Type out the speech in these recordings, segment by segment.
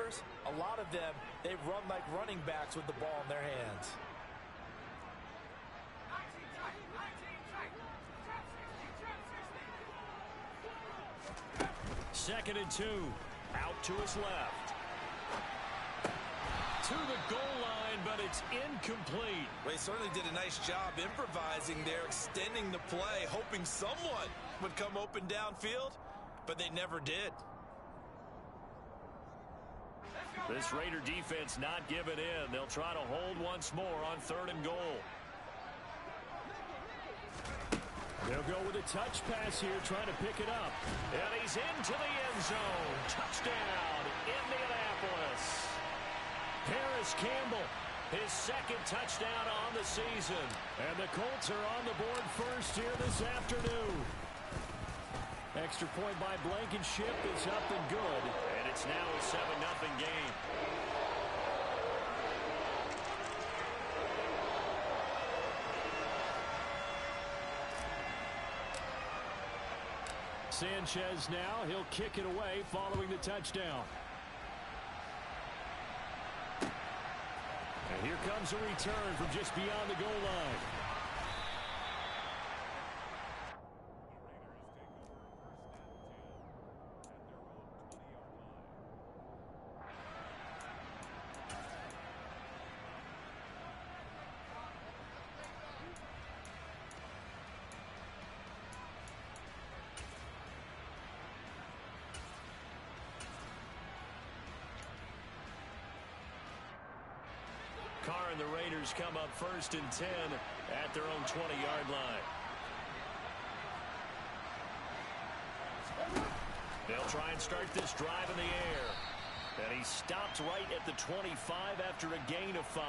receivers, a lot of them, they run like running backs with the ball in their hands. Second and 2. Out to his left. To the goal line, but it's incomplete. Well, he certainly did a nice job improvising there, extending the play, hoping someone would come open downfield, but they never did. This Raider defense not giving in. They'll try to hold once more on 3rd and goal. They'll go with a touch pass here, trying to pick it up. And he's into the end zone. Touchdown, Indianapolis. Paris Campbell, his 2nd touchdown on the season. And the Colts are on the board first here this afternoon. Extra point by Blankenship is up and good. And it's now a 7-0 game. Sanchez now, he'll kick it away following the touchdown. And here comes a return from just beyond the goal line. Carr and the Raiders come up 1st and 10 at their own 20-yard line. They'll try and start this drive in the air. And he stopped right at the 25 after a gain of 5.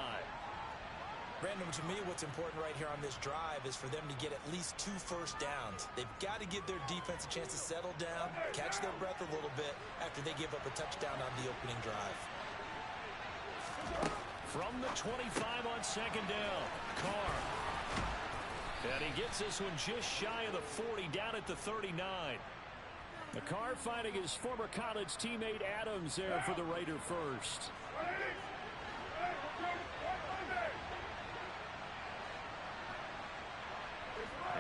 Brandon, to me, what's important right here on this drive is for them to get at least 2 first downs. They've got to give their defense a chance to settle down, catch their breath a little bit after they give up a touchdown on the opening drive. From the 25 on 2nd down, Carr. And he gets this one just shy of the 40, down at the 39. The Carr finding his former college teammate Adams there for the Raider first.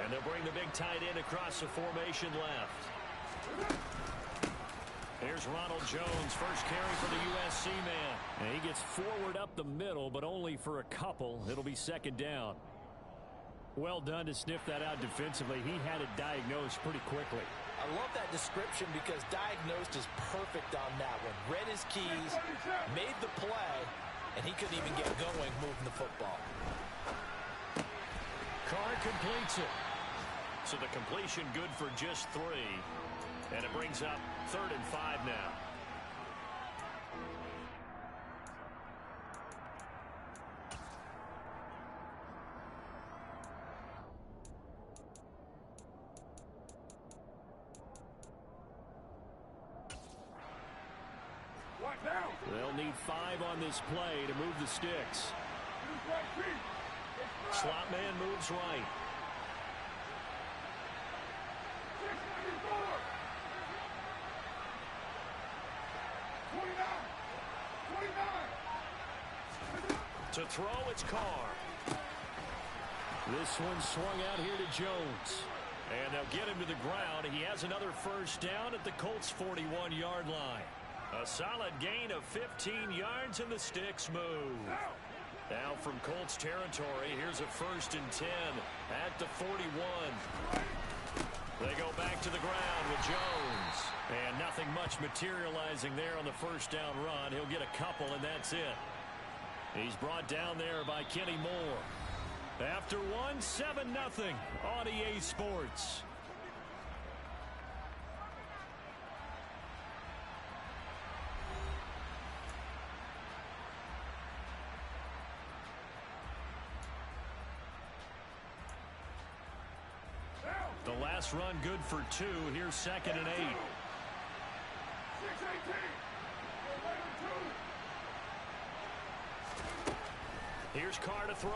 And they'll bring the big tight end across the formation left. Here's Ronald Jones, first carry for the USC man. And he gets forward up the middle, but only for a couple. It'll be 2nd down. Well done to sniff that out defensively. He had it diagnosed pretty quickly. I love that description because diagnosed is perfect on that one. Read his keys, made the play, and he couldn't even get going moving the football. Carr completes it. So the completion good for just 3. And it brings up 3rd and 5 now. They'll need 5 on this play to move the sticks. Slot man moves right. To throw, it's Carr. This one swung out here to Jones. And they'll get him to the ground. He has another first down at the Colts' 41-yard line. A solid gain of 15 yards, and the sticks move. Now from Colts territory, here's a 1st and 10 at the 41. They go back to the ground with Jones. And nothing much materializing there on the first down run. He'll get a couple, and that's it. He's brought down there by Kenny Moore. After 7-0 on EA Sports. The last run good for 2. Here's 2nd and 8. Here's Carr to throw.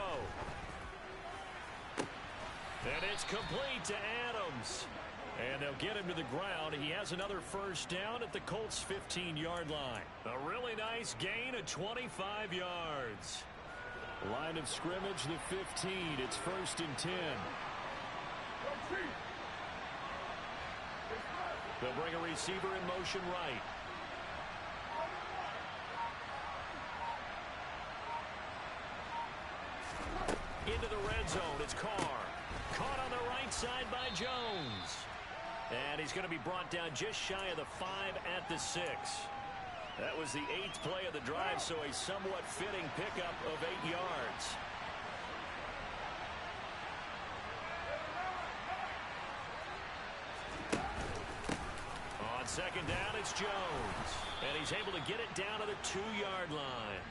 And it's complete to Adams. And they'll get him to the ground. He has another first down at the Colts' 15-yard line. A really nice gain of 25 yards. Line of scrimmage, the 15. It's 1st and 10. They'll bring a receiver in motion right. Into the red zone, it's Carr. Caught on the right side by Jones. And he's going to be brought down just shy of the 5 at the 6. That was the 8th play of the drive, so a somewhat fitting pickup of 8 yards. On 2nd down, it's Jones. And he's able to get it down to the 2-yard line.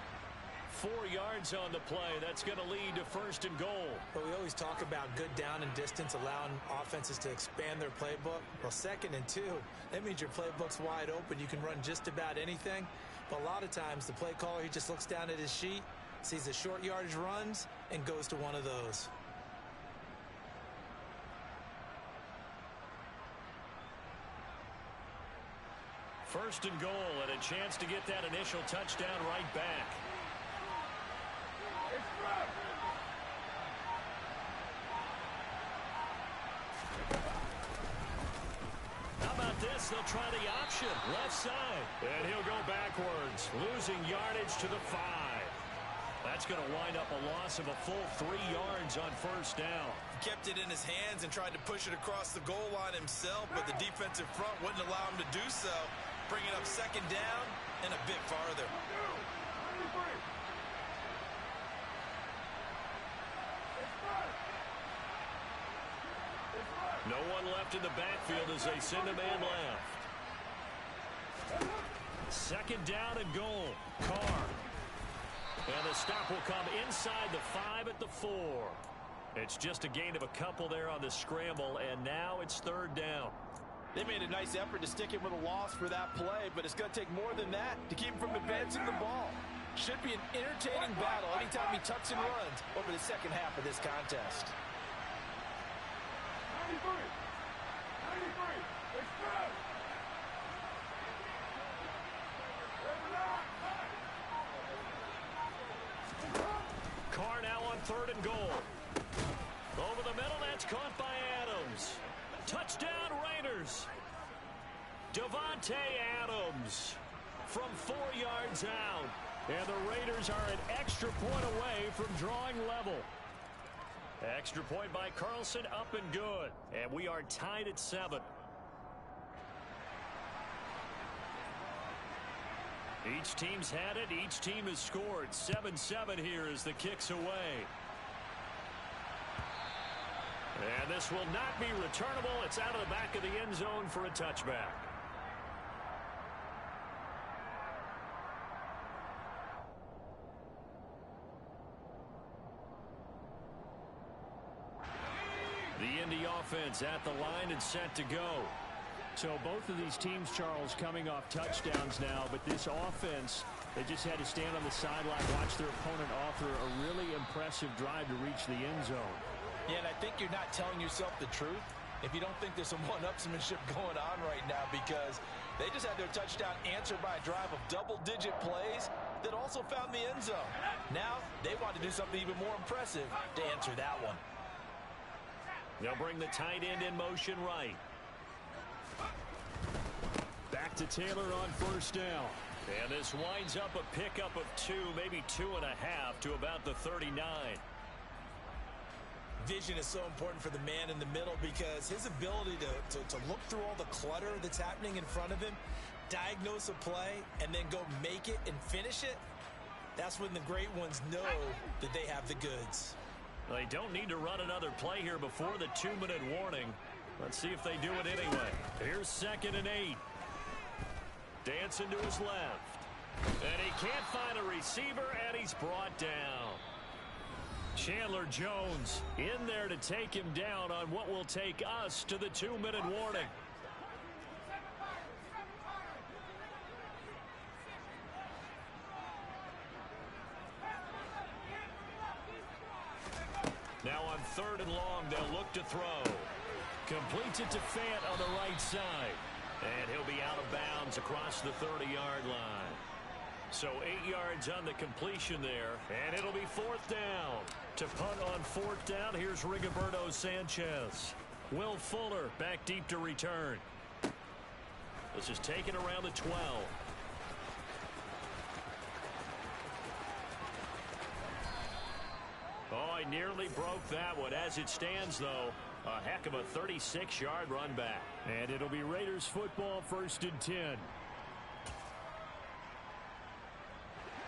4 yards on the play. That's going to lead to 1st and goal. But we always talk about good down and distance, allowing offenses to expand their playbook. Well, 2nd and 2, that means your playbook's wide open. You can run just about anything. But a lot of times, the play caller, he just looks down at his sheet, sees the short yardage runs, and goes to one of those. First and goal, and a chance to get that initial touchdown right back. How about this? They'll try the option. Left side. And he'll go backwards, losing yardage to the 5. That's going to wind up a loss of a full 3 yards on 1st down. He kept it in his hands and tried to push it across the goal line himself, but the defensive front wouldn't allow him to do so. Bring it up 2nd down and a bit farther. No one left in the backfield as they send a man left. 2nd down and goal. Carr. And the stop will come inside the 5 at the 4. It's just a gain of a couple there on the scramble, and now it's 3rd down. They made a nice effort to stick him with a loss for that play, but it's going to take more than that to keep him from advancing the ball. Should be an entertaining battle anytime he tucks and runs over the 2nd half of this contest. Carr now on 3rd and goal. Over the middle, that's caught by Adams. Touchdown, Raiders. Davante Adams from 4 yards out. And the Raiders are an extra point away from drawing level. Extra point by Carlson, up and good. And we are tied at 7. Each team's had it. Each team has scored. 7-7 here as the kick's away. And this will not be returnable. It's out of the back of the end zone for a touchback. The Indy offense at the line and set to go. So both of these teams, Charles, coming off touchdowns now, but this offense, they just had to stand on the sideline, watch their opponent offer a really impressive drive to reach the end zone. Yeah, and I think you're not telling yourself the truth if you don't think there's some one-upsmanship going on right now, because they just had their touchdown answered by a drive of double-digit plays that also found the end zone. Now they want to do something even more impressive to answer that one. They'll bring the tight end in motion right. Back to Taylor on 1st down. And this winds up a pickup of 2, maybe 2.5 to about the 39. Vision is so important for the man in the middle, because his ability to look through all the clutter that's happening in front of him, diagnose a play, and then go make it and finish it, that's when the great ones know that they have the goods. They don't need to run another play here before the 2-minute warning. Let's see if they do it anyway. Here's 2nd and 8. Dancing to his left. And he can't find a receiver, and he's brought down. Chandler Jones in there to take him down on what will take us to the 2-minute warning. Now on 3rd and long, they'll look to throw. Completes it to Fant on the right side. And he'll be out of bounds across the 30-yard line. So 8 yards on the completion there, and it'll be 4th down. To punt on 4th down, here's Rigoberto Sanchez. Will Fuller back deep to return. This is taken around the 12. Oh, he nearly broke that one. As it stands, though, a heck of a 36-yard run back. And it'll be Raiders football, 1st and 10.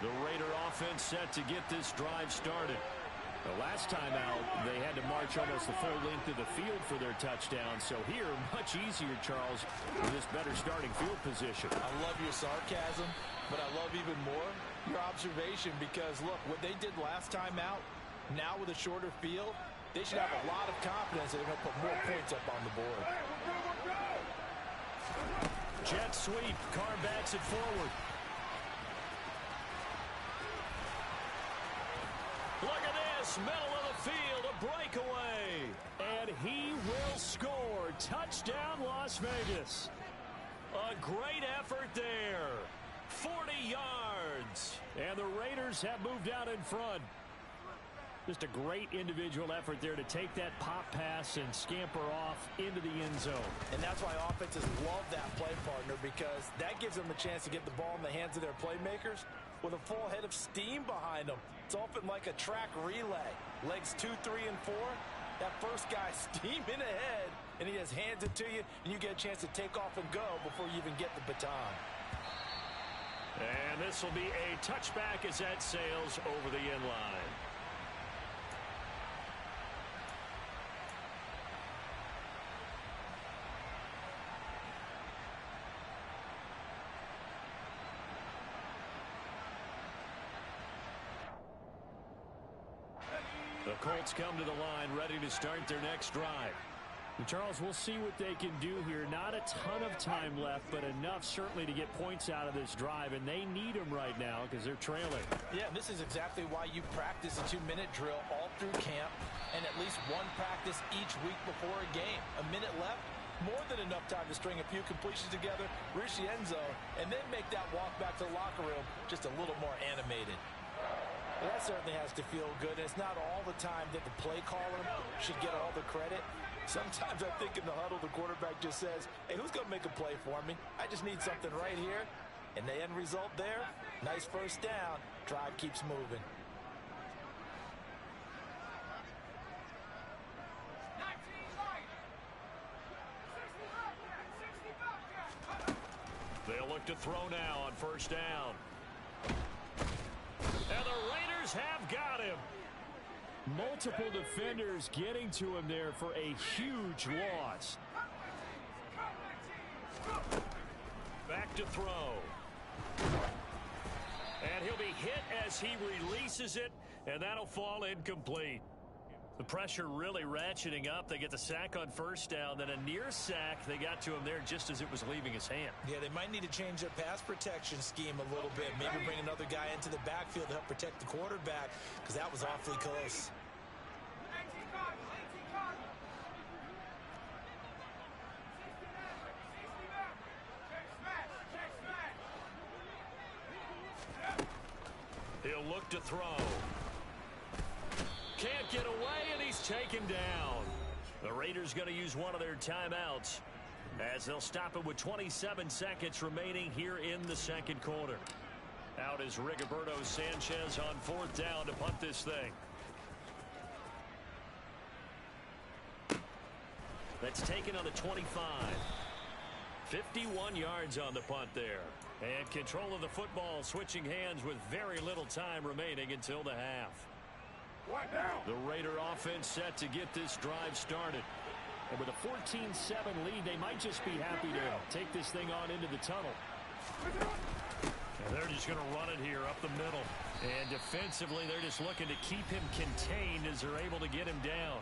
The Raider offense set to get this drive started. The last time out, they had to march almost the full length of the field for their touchdown. So here, much easier, Charles, with this better starting field position. I love your sarcasm, but I love even more your observation because, look, what they did last time out, now with a shorter field, they should have a lot of confidence that they're going to put more points up on the board. Jet sweep. Carr backs it forward. Look at this. Middle of the field. A breakaway. And he will score. Touchdown, Las Vegas. A great effort there. 40 yards. And the Raiders have moved out in front. Just a great individual effort there to take that pop pass and scamper off into the end zone. And that's why offenses love that play, partner, because that gives them a chance to get the ball in the hands of their playmakers with a full head of steam behind them. It's often like a track relay. Legs 2, 3, and 4. That first guy steaming ahead, and he just hands it to you, and you get a chance to take off and go before you even get the baton. And this will be a touchback as that sails over the end line. The Colts come to the line ready to start their next drive. And Charles, we'll see what they can do here. Not a ton of time left, but enough certainly to get points out of this drive, and they need them right now because they're trailing. Yeah, and this is exactly why you practice a 2-minute drill all through camp and at least one practice each week before a game. A minute left, more than enough time to string a few completions together, reach the end zone, and then make that walk back to the locker room just a little more animated. Well, that certainly has to feel good. And it's not all the time that the play caller should get all the credit. Sometimes I think in the huddle, the quarterback just says, hey, who's going to make a play for me? I just need something right here. And the end result there, nice first down. Drive keeps moving. They'll look to throw now on first down. And the Raiders have got him. Multiple defenders getting to him there for a huge loss. Back to throw. And he'll be hit as he releases it, and that'll fall incomplete. The pressure really ratcheting up. They get the sack on first down, then a near sack. They got to him there just as it was leaving his hand. Yeah, they might need to change their pass protection scheme a little bit. Maybe bring another guy into the backfield to help protect the quarterback, because that was awfully close. He'll look to throw. Can't get away, and he's taken down. The Raiders going to use one of their timeouts as they'll stop it with 27 seconds remaining here in the second quarter. Out is Rigoberto Sanchez on fourth down to punt this thing. That's taken on the 25. 51 yards on the punt there. And control of the football switching hands with very little time remaining until the half. The Raider offense set to get this drive started. And with a 14-7 lead, they might just be happy to take this thing on into the tunnel. And they're just going to run it here up the middle. And defensively, they're just looking to keep him contained as they're able to get him down.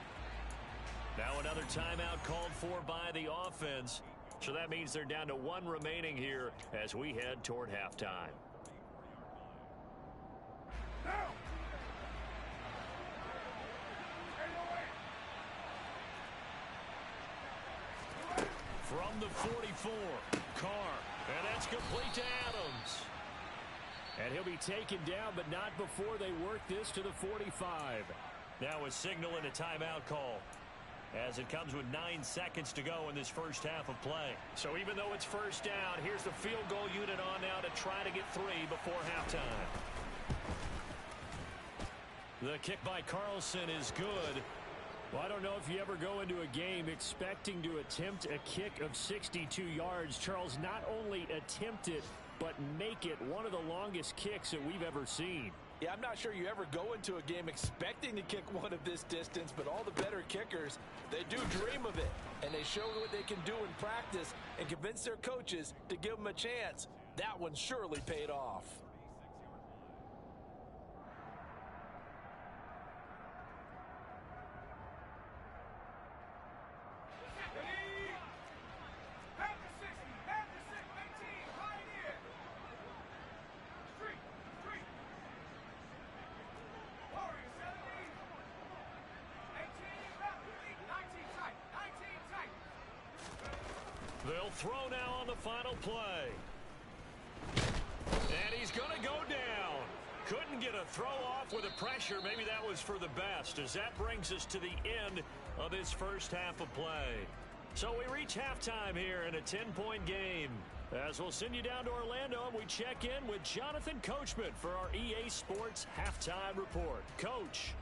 Now another timeout called for by the offense. So that means they're down to one remaining here as we head toward halftime. the 44. Carr, and that's complete to Adams. And he'll be taken down, but not before they work this to the 45. Now a signal and a timeout call, as it comes with 9 seconds to go in this first half of play. So even though it's first down, here's the field goal unit on now to try to get 3 before halftime. The kick by Carlson is good. Well, I don't know if you ever go into a game expecting to attempt a kick of 62 yards. Charles, not only attempt it, but make it one of the longest kicks that we've ever seen. Yeah, I'm not sure you ever go into a game expecting to kick one of this distance, but all the better kickers, they do dream of it. And they show what they can do in practice and convince their coaches to give them a chance. That one surely paid off. They'll throw now on the final play. And he's going to go down. Couldn't get a throw off with the pressure. Maybe that was for the best, as that brings us to the end of this first half of play. So we reach halftime here in a 10-point game, as we'll send you down to Orlando and we check in with Jonathan Coachman for our EA Sports Halftime Report. Coach.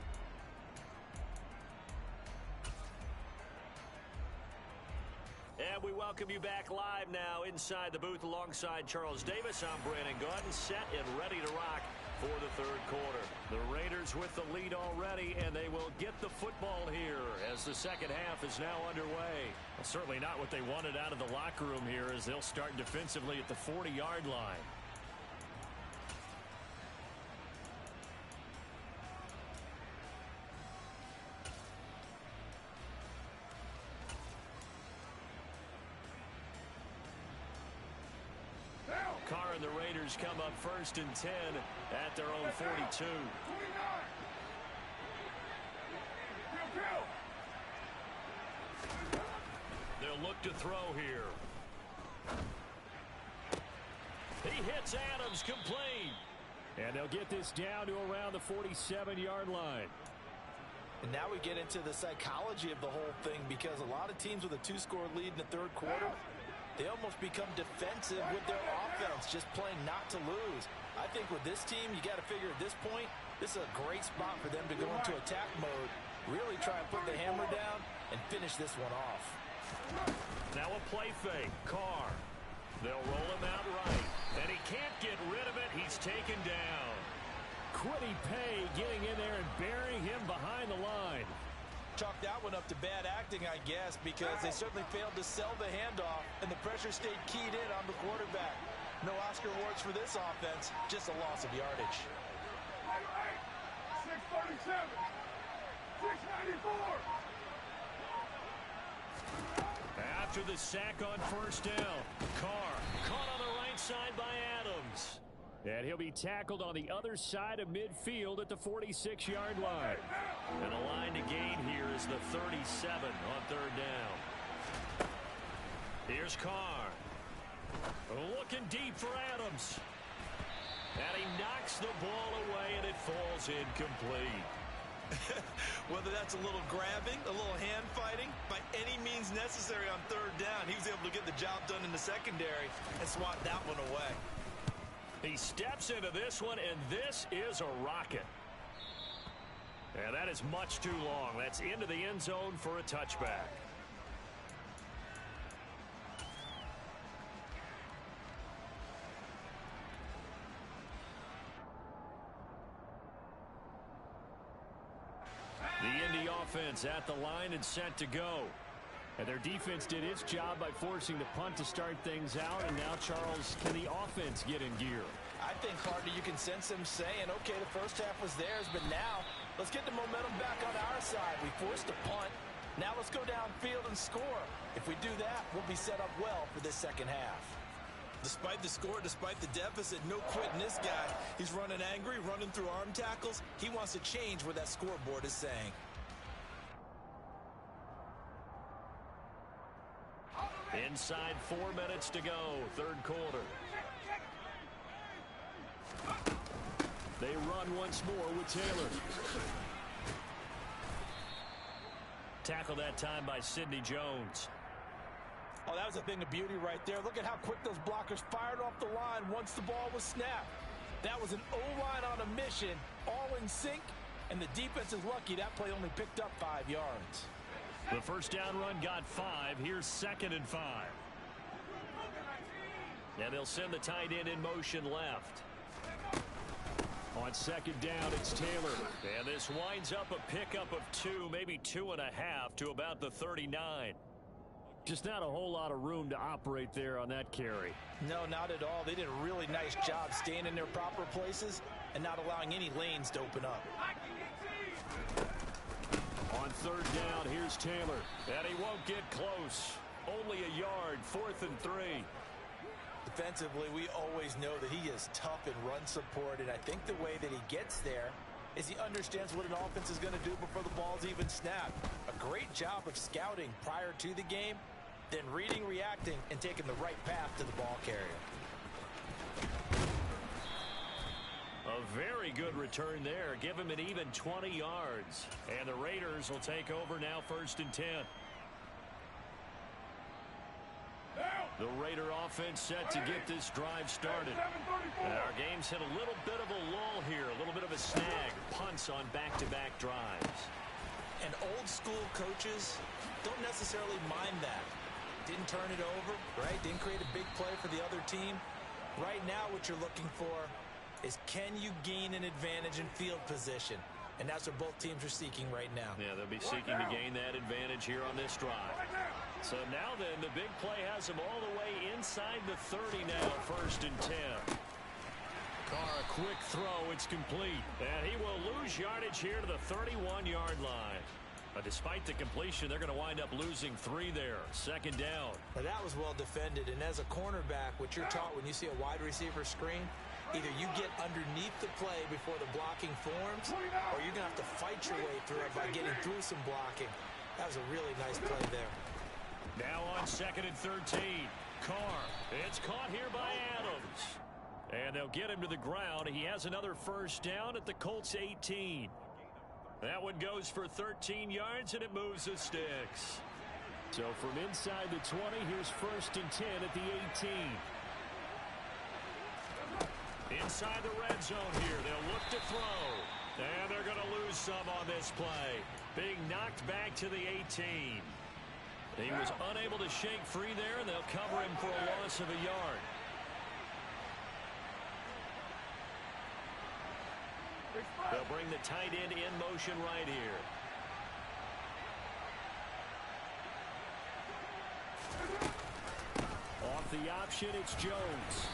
And we welcome you back live now inside the booth alongside Charles Davis. I'm Brandon Gaudin, set and ready to rock for the third quarter. The Raiders with the lead already, and they will get the football here as the second half is now underway. Well, certainly not what they wanted out of the locker room here, as they'll start defensively at the 40-yard line. Carr and the Raiders come up 1st and 10 at their own 42. They'll look to throw here. He hits Adams, complete. And they'll get this down to around the 47-yard line. And now we get into the psychology of the whole thing, because a lot of teams with a 2-score lead in the third quarter, they almost become defensive with their offense, just playing not to lose. I think with this team, you got to figure at this point, this is a great spot for them to go into attack mode, really try and put the hammer down and finish this one off. Now a play fake. Carr. They'll roll him out right. And he can't get rid of it. He's taken down. Kwity Paye getting in there and burying him behind the line. Chalk that one up to bad acting, I guess, because they certainly failed to sell the handoff, and the pressure stayed keyed in on the quarterback. No Oscar awards for this offense, just a loss of yardage. 637, 694. After the sack on first down, Carr caught on the right side by Adams. And he'll be tackled on the other side of midfield at the 46-yard line. And a line to gain here is the 37 on third down. Here's Carr. Looking deep for Adams. And he knocks the ball away, and it falls incomplete. Whether that's a little grabbing, a little hand fighting, by any means necessary on third down, he was able to get the job done in the secondary and swat that one away. He steps into this one, and this is a rocket. And that is much too long. That's into the end zone for a touchback. The Indy offense at the line and set to go. And their defense did its job by forcing the punt to start things out. And now, Charles, can the offense get in gear? I think, Hardy, you can sense them saying, okay, the first half was theirs, but now let's get the momentum back on our side. We forced a punt. Now let's go downfield and score. If we do that, we'll be set up well for this second half. Despite the score, despite the deficit, no quitting this guy. He's running angry, running through arm tackles. He wants to change what that scoreboard is saying. Inside 4 minutes to go, third quarter. They run once more with Taylor. Tackled that time by Sidney Jones. Oh, that was a thing of beauty right there. Look at how quick those blockers fired off the line once the ball was snapped. That was an O-line on a mission, all in sync, and the defense is lucky that play only picked up 5 yards. The first down run got 5. Here's 2nd and 5. And they'll send the tight end in motion left. On 2nd down, it's Taylor. And this winds up a pickup of 2, maybe 2.5 to about the 39. Just not a whole lot of room to operate there on that carry. No, not at all. They did a really nice job staying in their proper places and not allowing any lanes to open up. On 3rd down, here's Taylor. And he won't get close. Only a yard, 4th and 3. Defensively, we always know that he is tough in run support, and I think the way that he gets there is he understands what an offense is going to do before the ball's even snapped. A great job of scouting prior to the game, then reading, reacting, and taking the right path to the ball carrier. A very good return there. Give him an even 20 yards. And the Raiders will take over now, 1st and 10. The Raider offense set to get this drive started. And our game's hit a little bit of a lull here, a little bit of a snag. Punts on back-to-back drives. And old-school coaches don't necessarily mind that. Didn't turn it over, right? Didn't create a big play for the other team. Right now what you're looking for is, can you gain an advantage in field position? And that's what both teams are seeking right now. Yeah, they'll be seeking to gain that advantage here on this drive. So now then, the big play has him all the way inside the 30 now, 1st and 10. Carr, a quick throw, it's complete. And he will lose yardage here to the 31-yard line. But despite the completion, they're going to wind up losing 3 there. 2nd down. Now that was well defended, and as a cornerback, what you're taught when you see a wide receiver screen, either you get underneath the play before the blocking forms, or you're going to have to fight your way through it by getting through some blocking. That was a really nice play there. Now on 2nd and 13. Carr. It's caught here by Adams. And they'll get him to the ground. He has another first down at the Colts 18. That one goes for 13 yards, and it moves the sticks. So from inside the 20, here's 1st and 10 at the 18. Inside the red zone here. They'll look to throw. And they're going to lose some on this play. Being knocked back to the 18. He was unable to shake free there, and they'll cover him for a loss of a yard. They'll bring the tight end in motion right here. Off the option, it's Jones.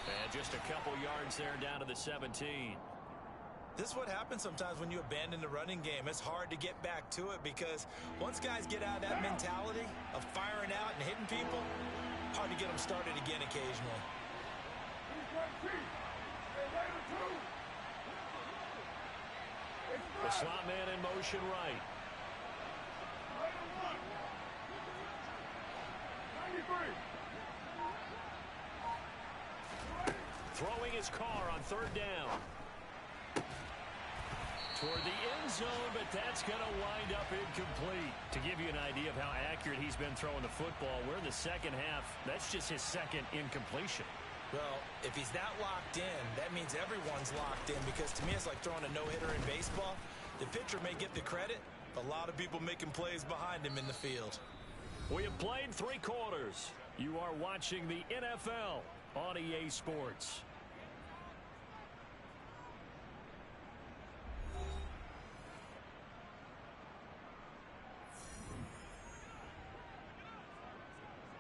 And just a couple yards there down to the 17. This is what happens sometimes when you abandon the running game. It's hard to get back to it because once guys get out of that mentality of firing out and hitting people, hard to get them started again occasionally. The slot man in motion right. Throwing his Carr on 3rd down. Toward the end zone, but that's going to wind up incomplete. To give you an idea of how accurate he's been throwing the football, we're in the 2nd half. That's just his 2nd incompletion. Well, if he's that locked in, that means everyone's locked in, because to me it's like throwing a no-hitter in baseball. The pitcher may get the credit, but a lot of people making plays behind him in the field. We have played 3 quarters. You are watching the NFL on EA Sports.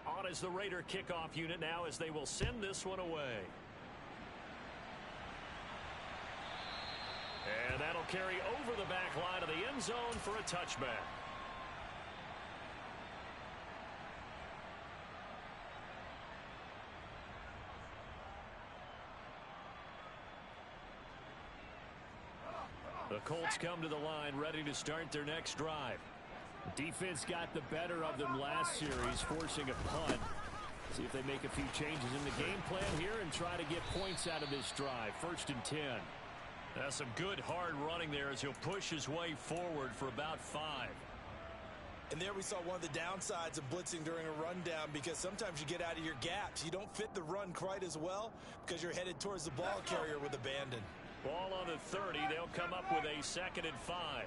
On is the Raider kickoff unit now as they will send this one away. And that'll carry over the back line of the end zone for a touchback. The Colts come to the line ready to start their next drive. Defense got the better of them last series, forcing a punt. See if they make a few changes in the game plan here and try to get points out of this drive. 1st and 10. That's some good hard running there as he'll push his way forward for about 5. And there we saw one of the downsides of blitzing during a rundown, because sometimes you get out of your gaps. You don't fit the run quite as well because you're headed towards the ball carrier with abandon. Ball on the 30. They'll come up with a 2nd and 5.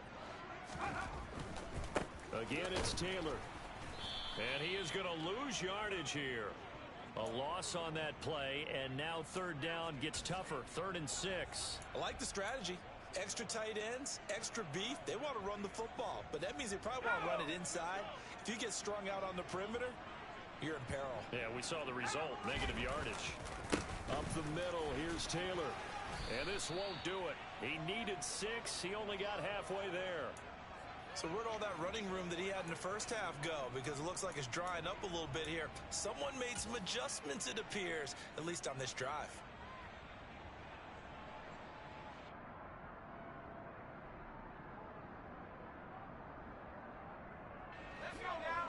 Again, it's Taylor. And he is going to lose yardage here. A loss on that play, and now 3rd down gets tougher. 3rd and 6. I like the strategy. Extra tight ends, extra beef. They want to run the football, but that means they probably want to run it inside. If you get strung out on the perimeter, you're in peril. Yeah, we saw the result. Negative yardage. Up the middle, here's Taylor. And this won't do it. He needed 6. He only got halfway there. So where'd all that running room that he had in the first half go? Because it looks like it's drying up a little bit here. Someone made some adjustments, it appears, at least on this drive. Let's go now.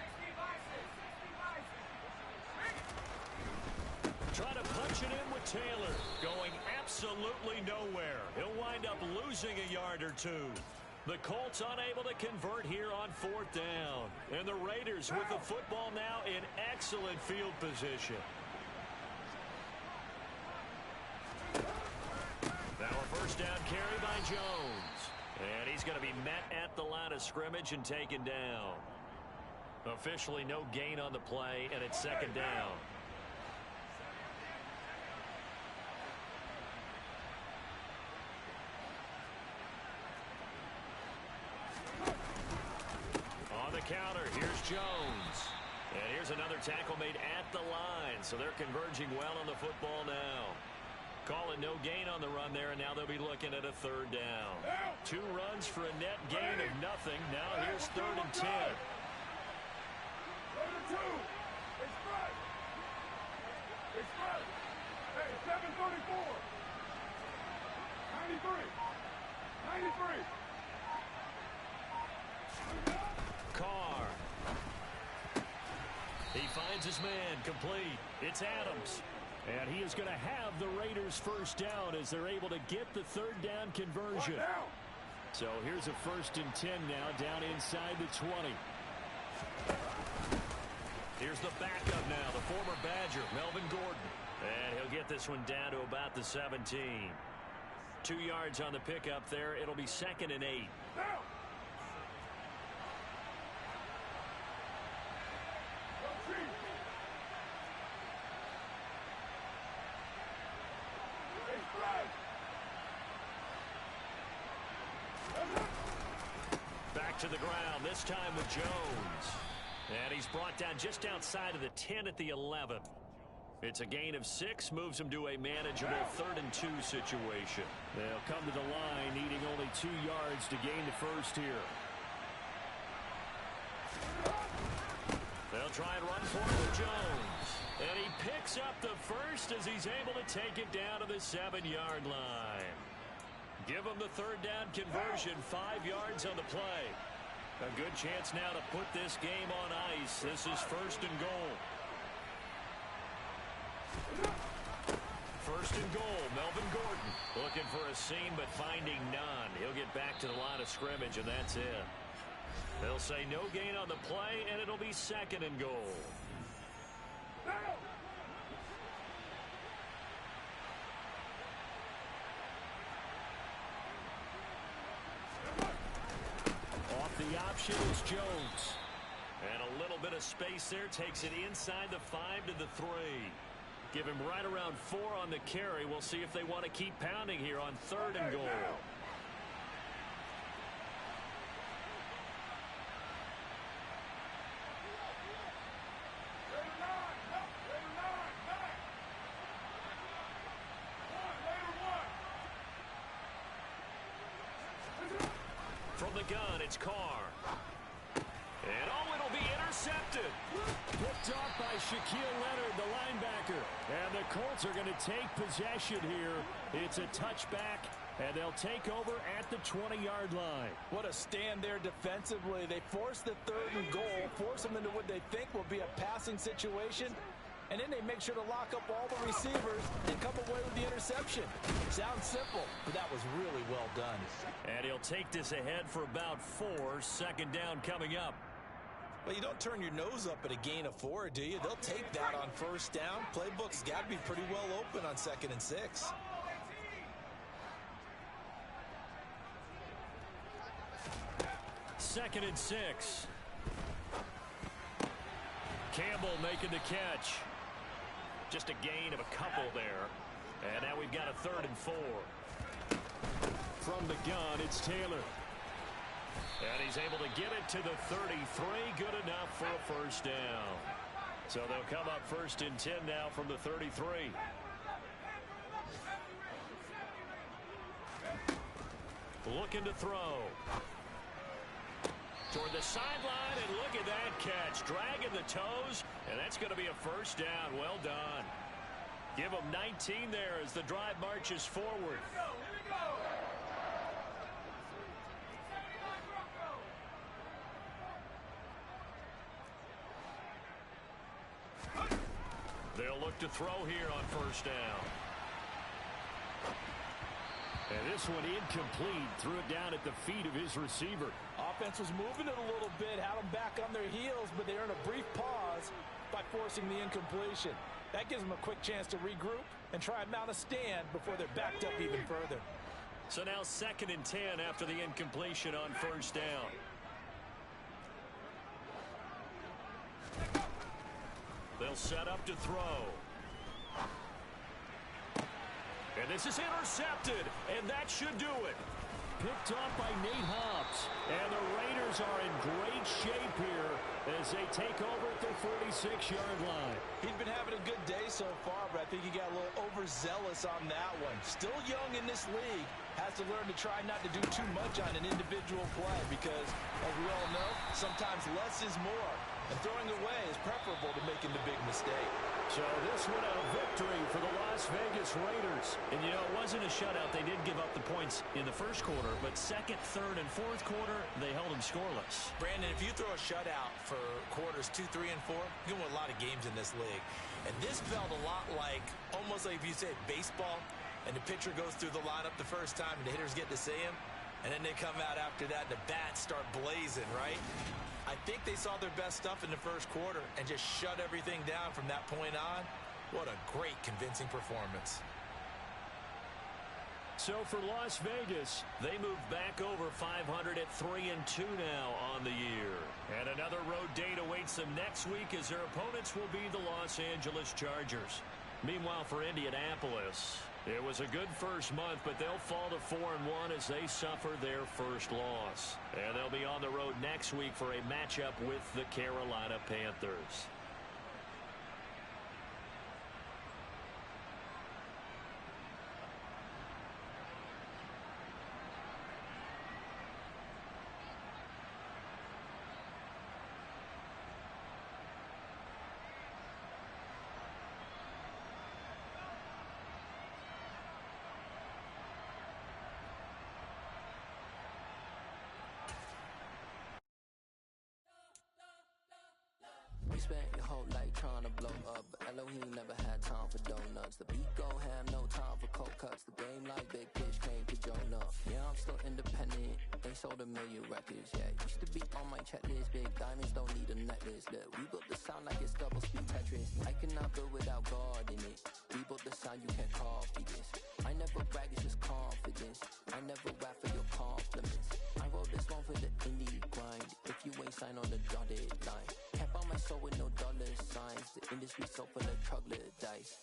65. Try to punch it in with Taylor. Going absolutely nowhere. He'll wind up losing a yard or 2. The Colts unable to convert here on 4th down. And the Raiders with the football now in excellent field position. Now a 1st down carry by Jones. And he's going to be met at the line of scrimmage and taken down. Officially no gain on the play, and it's 2nd down. On the counter, here's Jones. And here's another tackle made at the line. So they're converging well on the football now. Call it no gain on the run there, and now they'll be looking at a 3rd down. 2 runs for a net gain of nothing. Now here's 3rd and 10. 2. It's right. It's right. Hey, 734. 93. 93. Carr. He finds his man complete. It's Adams. And he is going to have the Raiders 1st down as they're able to get the 3rd down conversion. So here's a 1st and 10 now down inside the 20. Here's the backup now, the former Badger, Melvin Gordon. And he'll get this one down to about the 17. 2 yards on the pickup there. It'll be 2nd and 8. Back to the ground, this time with Jones. And he's brought down just outside of the 10 at the 11. It's a gain of 6, moves him to a manageable 3rd and 2 situation. They'll come to the line, needing only 2 yards to gain the 1st here. They'll try and run for it with Jones. And he picks up the 1st as he's able to take it down to the 7-yard line. Give him the 3rd down conversion, 5 yards on the play. A good chance now to put this game on ice. This is 1st and goal. 1st and goal, Melvin Gordon. Looking for a seam, but finding none. He'll get back to the line of scrimmage, and that's it. They'll say no gain on the play, and it'll be 2nd and goal. Off the option is Jones. And a little bit of space there takes it inside the 5 to the 3. Give him right around 4 on the carry. We'll see if they want to keep pounding here on 3rd and goal. From the gun, it's Carr. And oh, it'll be intercepted. Picked off by Shaquille Leonard, the linebacker. And the Colts are going to take possession here. It's a touchback And they'll take over at the 20-yard line. What a stand there defensively. They force the 3rd and goal, force them into what they think will be a passing situation, and then they make sure to lock up all the receivers and come away with the interception. Sounds simple, but that was really well done. And he'll take this ahead for about 4. 2nd down coming up. Well, you don't turn your nose up at a gain of 4, do you? They'll take that on 1st down. Playbook's got to be pretty well open on 2nd and 6. 2nd and 6. Campbell making the catch. Just a gain of a couple there. And now we've got a 3rd and 4. From the gun, it's Taylor. And he's able to get it to the 33. Good enough for a 1st down. So they'll come up 1st and 10 now from the 33. Looking to throw. Toward the sideline, and look at that catch. Dragging the toes, and that's going to be a 1st down. Well done. Give them 19 there as the drive marches forward. They'll look to throw here on 1st down. And this one incomplete. Threw it down at the feet of his receiver. Offense was moving it a little bit, had them back on their heels, but they earned a brief pause by forcing the incompletion. That gives them a quick chance to regroup and try and mount a stand before they're backed up even further. So now 2nd and 10 after the incompletion on 1st down. They'll set up to throw. And this is intercepted, and that should do it. Picked off by Nate Hobbs. And the Raiders are in great shape here as they take over at the 46-yard line. He's been having a good day so far, but I think he got a little overzealous on that one. Still young in this league. Has to learn to try not to do too much on an individual play because, as we all know, sometimes less is more. And throwing away is preferable to making the big mistake. So this one a victory for the Las Vegas Raiders. And, you know, it wasn't a shutout. They did give up the points in the 1st quarter, but 2nd, 3rd, and 4th quarter, they held them scoreless. Brandon, if you throw a shutout for quarters 2, 3, and 4, you can win a lot of games in this league. And this felt a lot like, almost like if you said baseball, and the pitcher goes through the lineup the first time, and the hitters get to see him, and then they come out after that, and the bats start blazing, right? I think they saw their best stuff in the 1st quarter and just shut everything down from that point on. What a great, convincing performance. So for Las Vegas, they move back over 500 at 3-2 now on the year. And another road date awaits them next week as their opponents will be the Los Angeles Chargers. Meanwhile, for Indianapolis, it was a good first month, but they'll fall to 4-1 as they suffer their first loss. And they'll be on the road next week for a matchup with the Carolina Panthers. You spent your whole life trying to blow up, but Elohim never had time for donuts. The beat go ham, no time for cold cuts. The game like Big Fish came to Jonah. Yeah, I'm still independent. They sold 1 million records, yeah. Used to be on my checklist. Big diamonds don't need a necklace. Look, we built the sound like it's double speed Tetris. I cannot build without God in it. We built the sound, you can't copy this. I never brag, it's just confidence. I never rap for your compliments. I wrote this one for the indie grind. If you ain't signed on the dotted line, can't buy my soul with no dollar signs. The industry so full of troglodytes.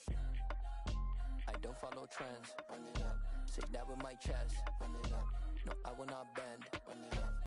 I don't follow trends. Run it up. Say that with my chest. Run it up. No, I will not bend. Run it up.